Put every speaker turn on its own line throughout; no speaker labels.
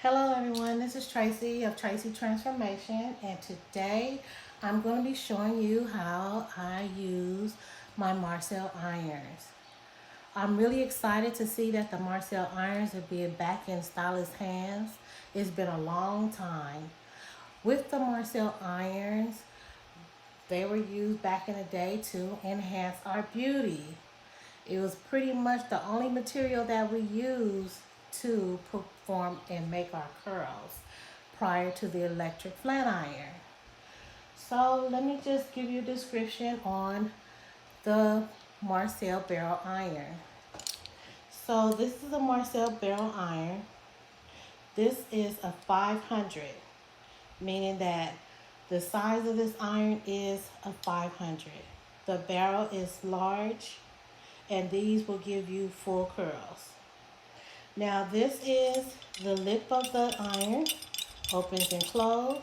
Hello everyone, this is Tracy of Tracy Transformation, and today I'm going to be showing you how I use my Marcel irons. I'm really excited to see that the Marcel irons are being back in stylist hands. It's been a long time. With the Marcel irons, they were used back in the day to enhance our beauty. It was pretty much the only material that we used to perform and make our curls prior to the electric flat iron. So let me just give you a description on the Marcel barrel iron. So this is a Marcel barrel iron. This is a 500, meaning that the size of this iron is a 500. The barrel is large, and these will give you full curls. Now this is the lip of the iron, opens and closes.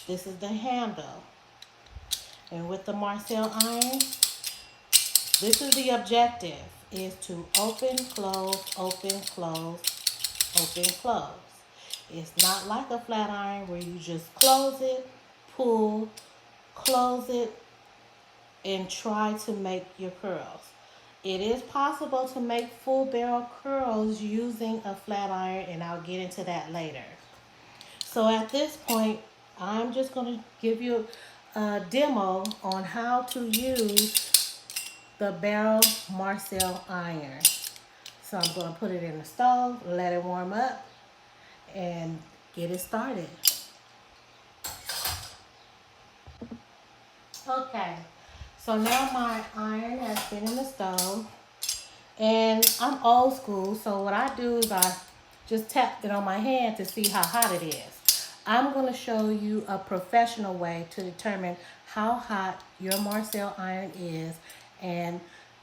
This is the handle. And with the Marcel iron, this is the objective, is to open, close, open, close, open, close. It's not like a flat iron where you just close it, pull, close it, and try to make your curls. It is possible to make full barrel curls using a flat iron, and I'll get into that later. So at this point, I'm just going to give you a demo on how to use the barrel Marcel iron. So I'm going to put it in the stove, let it warm up, and get it started. Okay, so now my iron has been in the stove. And I'm old school, so what I do is I just tap it on my hand to see how hot it is. I'm going to show you a professional way to determine how hot your Marcel iron is, and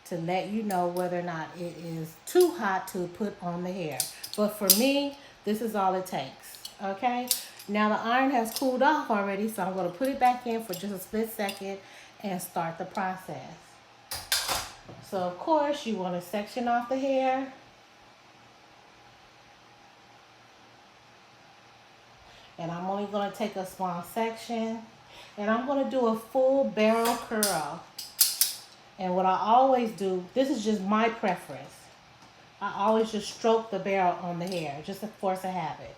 to let you know whether or not it is too hot to put on the hair. But for me, this is all it takes. Okay? Now the iron has cooled off already, so I'm going to put it back in for just a split second and start the process. So of course you want to section off the hair. And I'm only going to take a small section. And I'm going to do a full barrel curl. And what I always do, this is just my preference. I always just stroke the barrel on the hair, just to force a habit.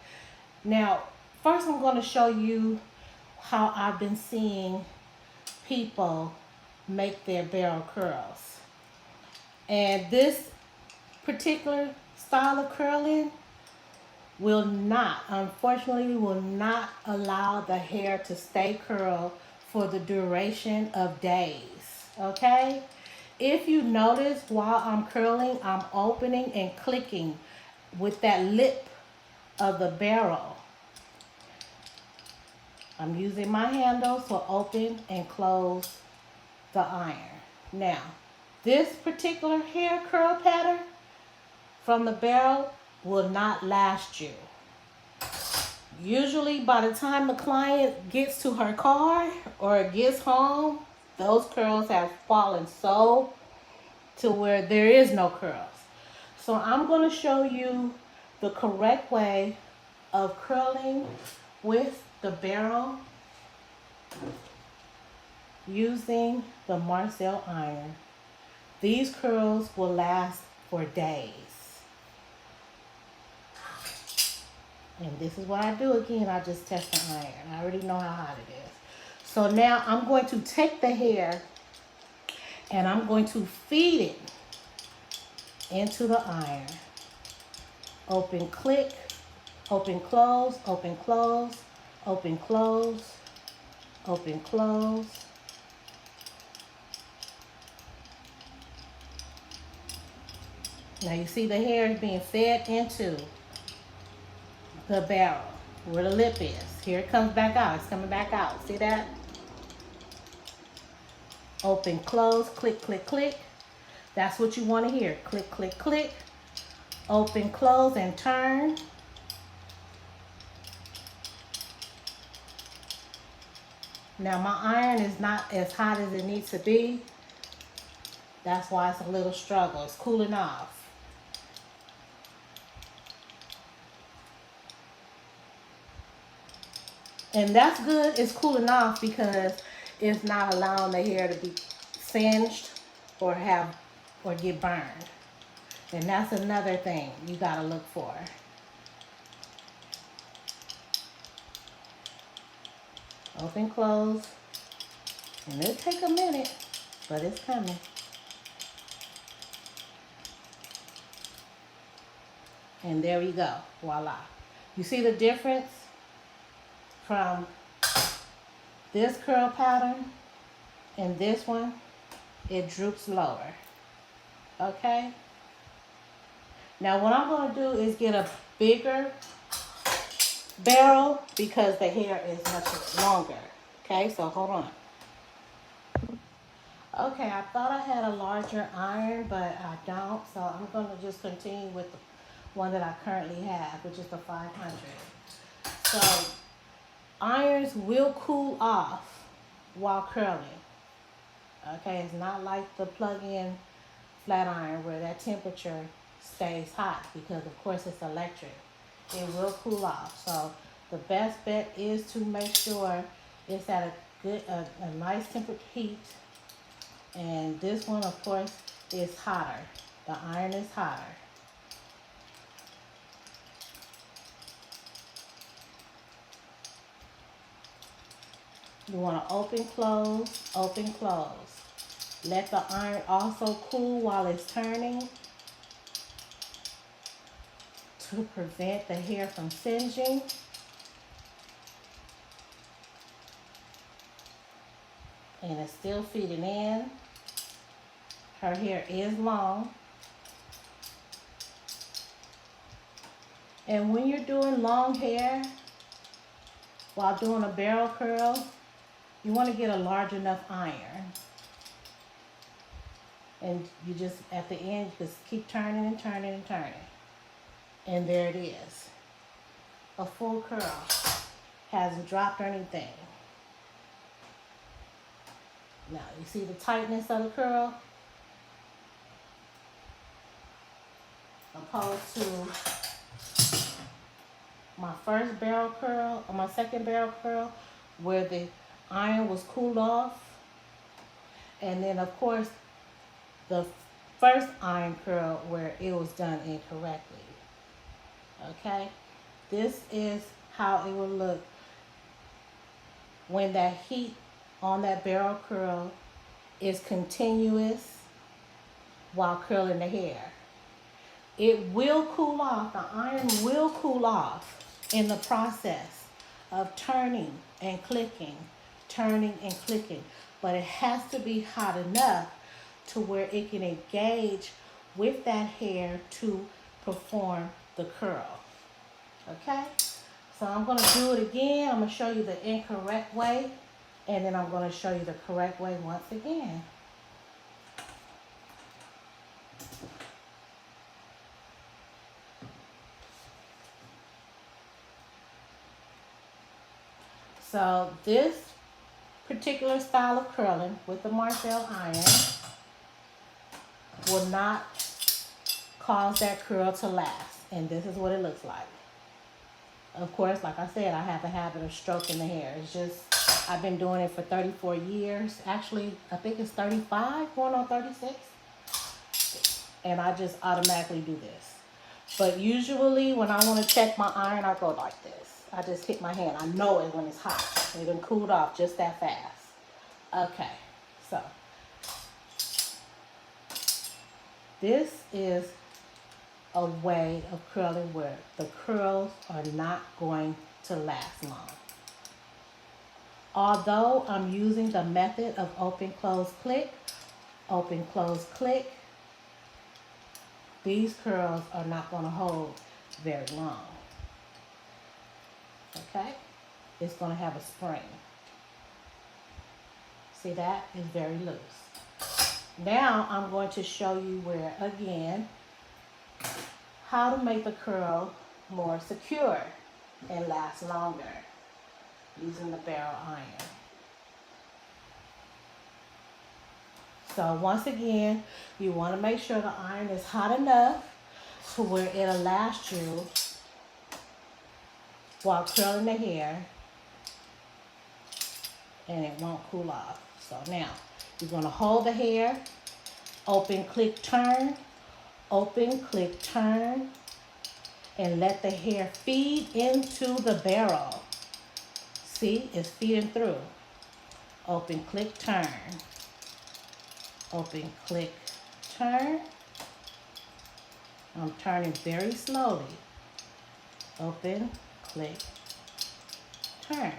Now, first I'm going to show you how I've been seeing people make their barrel curls. And this particular style of curling unfortunately, will not allow the hair to stay curled for the duration of days. Okay? If you notice while I'm curling, I'm opening and clicking with that lip of the barrel. I'm using my handles to open and close the iron. Now, this particular hair curl pattern from the barrel will not last you. Usually by the time the client gets to her car or gets home, those curls have fallen so to where there is no curls. So I'm going to show you the correct way of curling with the barrel using the Marcel iron. These curls will last for days. And this is what I do again. I just test the iron. I already know how hot it is. So now I'm going to take the hair and I'm going to feed it into the iron. Open, click, open, close, open, close, open, close, open, close. Now you see the hair is being fed into the barrel where the lip is. Here it comes back out. It's coming back out. See that? Open, close, click, click, click. That's what you want to hear. Click, click, click. Open, close, and turn. Now my iron is not as hot as it needs to be. That's why it's a little struggle. It's cooling off. And that's good. It's cooling off because it's not allowing the hair to be singed or get burned. And that's another thing you gotta look for. Open, close, and it'll take a minute, but it's coming. And there we go, voila. You see the difference from this curl pattern and this one? It droops lower, okay? Now what I'm gonna do is get a bigger barrel because the hair is much longer, okay? So hold on. Okay, I thought I had a larger iron, but I don't, so I'm gonna just continue with the one that I currently have, which is the 500. So irons will cool off while curling. Okay, it's not like the plug-in flat iron where that temperature stays hot because of course it's electric. It will cool off. So the best bet is to make sure it's at a nice temperature heat. And this one of course is hotter. The iron is hotter. You want to open, close. Let the iron also cool while it's turning to prevent the hair from singeing. And it's still feeding in. Her hair is long. And when you're doing long hair, while doing a barrel curl, you want to get a large enough iron. And you just, at the end, you just keep turning and turning and turning. And there it is. A full curl. Hasn't dropped or anything. Now, you see the tightness of the curl? Opposed to my first barrel curl, or my second barrel curl, where the iron was cooled off. And then, of course, the first iron curl where it was done incorrectly. Okay? This is how it will look when that heat on that barrel curl is continuous while curling the hair. It will cool off, the iron will cool off in the process of turning and clicking, but it has to be hot enough to where it can engage with that hair to perform the curl. Okay? So I'm going to do it again. I'm going to show you the incorrect way, and then I'm going to show you the correct way once again. So this particular style of curling with the Marcel iron will not cause that curl to last. And this is what it looks like. Of course, like I said, I have a habit of stroking the hair. It's just, I've been doing it for 34 years. Actually, I think it's 35, going on 36. And I just automatically do this. But usually when I want to check my iron, I go like this. I just hit my hand. I know it when it's hot. It done cooled off just that fast. Okay, so this is a way of curling where the curls are not going to last long. Although I'm using the method of open, close, click, these curls are not going to hold very long. Okay? It's going to have a spring. See, that is very loose. Now I'm going to show you where, again, how to make the curl more secure and last longer using the barrel iron. So once again, you want to make sure the iron is hot enough to where it'll last you while curling the hair and it won't cool off. So now you're going to hold the hair, open, click, turn, open, click, turn, and let the hair feed into the barrel. See, it's feeding through. Open, click, turn. Open, click, turn. I'm turning very slowly. Open, click, turn.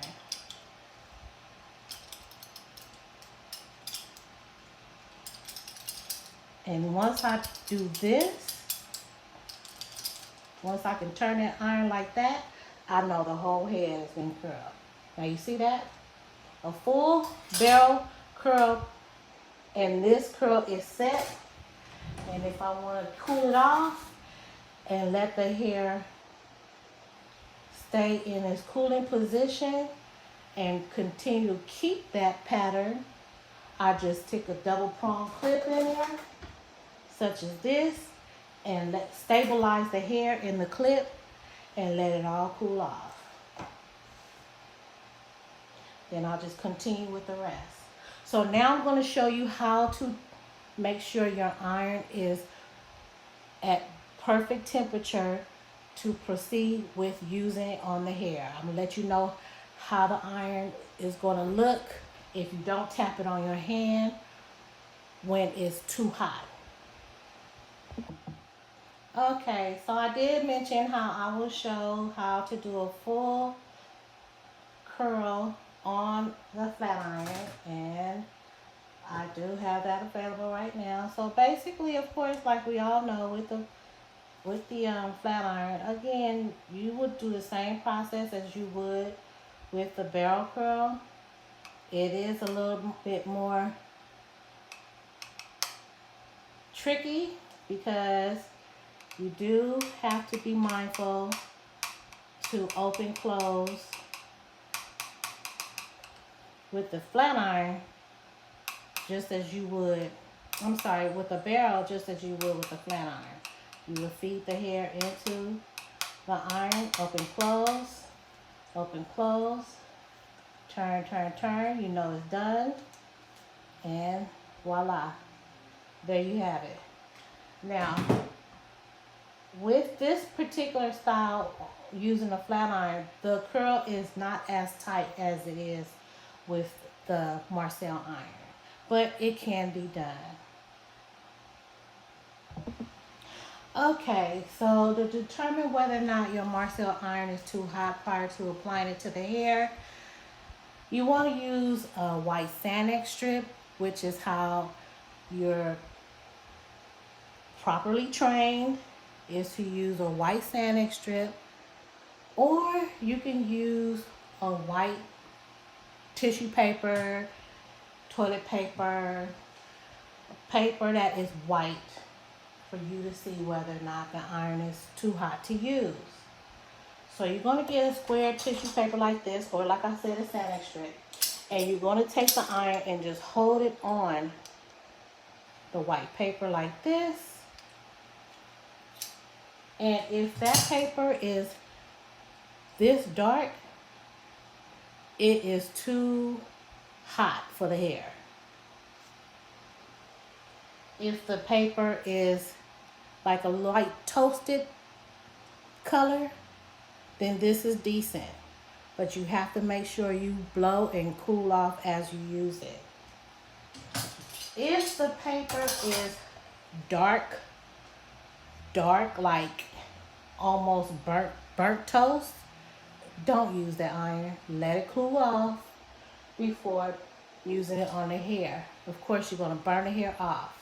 And once I do this, once I can turn that iron like that, I know the whole head has been curled. Now you see that? A full barrel curl, and this curl is set. And if I want to cool it off and let the hair stay in its cooling position and continue to keep that pattern, I just take a double prong clip in there, such as this, and stabilize the hair in the clip and let it all cool off. Then I'll just continue with the rest. So now I'm going to show you how to make sure your iron is at perfect temperature to proceed with using it on the hair. I'm going to let you know how the iron is going to look if you don't tap it on your hand when it's too hot. Okay, so I did mention how I will show how to do a full curl on the flat iron, and I do have that available right now. So basically, of course, like we all know, with the flat iron, again, you would do the same process as you would with the barrel curl. It is a little bit more tricky because you do have to be mindful to open, close. With the flat iron, just as you would, with the barrel, just as you would with the flat iron. You will feed the hair into the iron, open, close, turn, turn, turn. You know it's done. And voila, there you have it. Now, with this particular style, using a flat iron, the curl is not as tight as it is with the Marcel iron, but it can be done. Okay, so to determine whether or not your Marcel iron is too hot prior to applying it to the hair, you want to use a white Sanex strip, which is how you're properly trained, is to use a white Sanex strip, or you can use a white tissue paper, toilet paper, paper that is white for you to see whether or not the iron is too hot to use. So you're going to get a square tissue paper like this, or like I said, a Sanex strip, and you're going to take the iron and just hold it on the white paper like this. And if that paper is this dark, it is too hot for the hair. If the paper is like a light toasted color, then this is decent. But you have to make sure you blow and cool off as you use it. If the paper is dark, like almost burnt toast, don't use that iron. Let it cool off before using it on the hair. Of course, you're going to burn the hair off.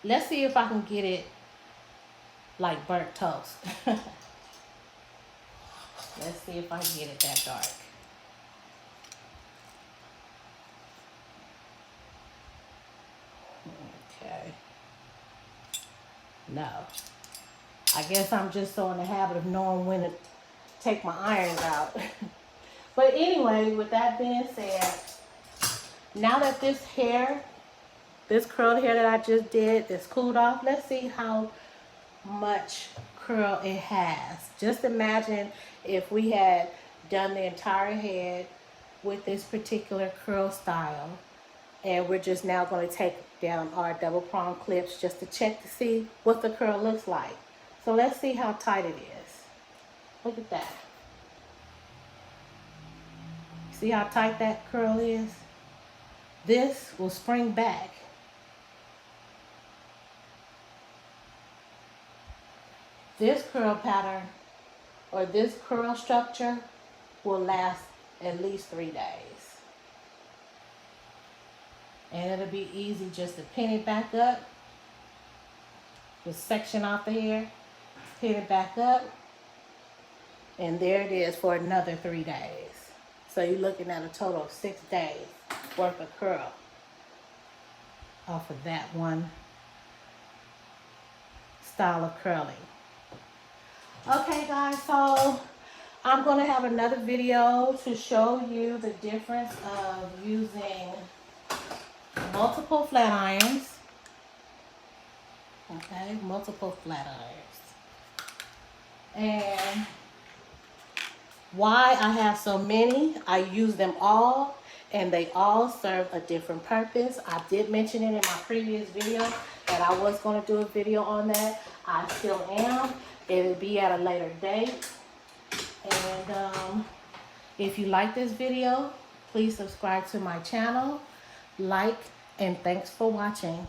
Let's see if I can get it like burnt toast. Let's see if I can get it that dark. Okay. No. I guess I'm just so in the habit of knowing when to take my irons out. But anyway, with that being said, now that this curled hair that I just did is cooled off, let's see how much curl it has. Just imagine if we had done the entire head with this particular curl style. And we're just now going to take down our double prong clips just to check to see what the curl looks like. So let's see how tight it is. Look at that. See how tight that curl is? This will spring back. This curl pattern or this curl structure will last at least 3 days. And it'll be easy just to pin it back up. Just section off the hair, pin it back up, and there it is for another 3 days. So you're looking at a total of 6 days worth of curl off of that one style of curling. Okay guys, so I'm going to have another video to show you the difference of using multiple flat irons. Okay, multiple flat irons. And why I have so many. I use them all and they all serve a different purpose. I did mention it in my previous video that I was going to do a video on that. I still am. It'll be at a later date. And if you like this video, please subscribe to my channel, like, and thanks for watching.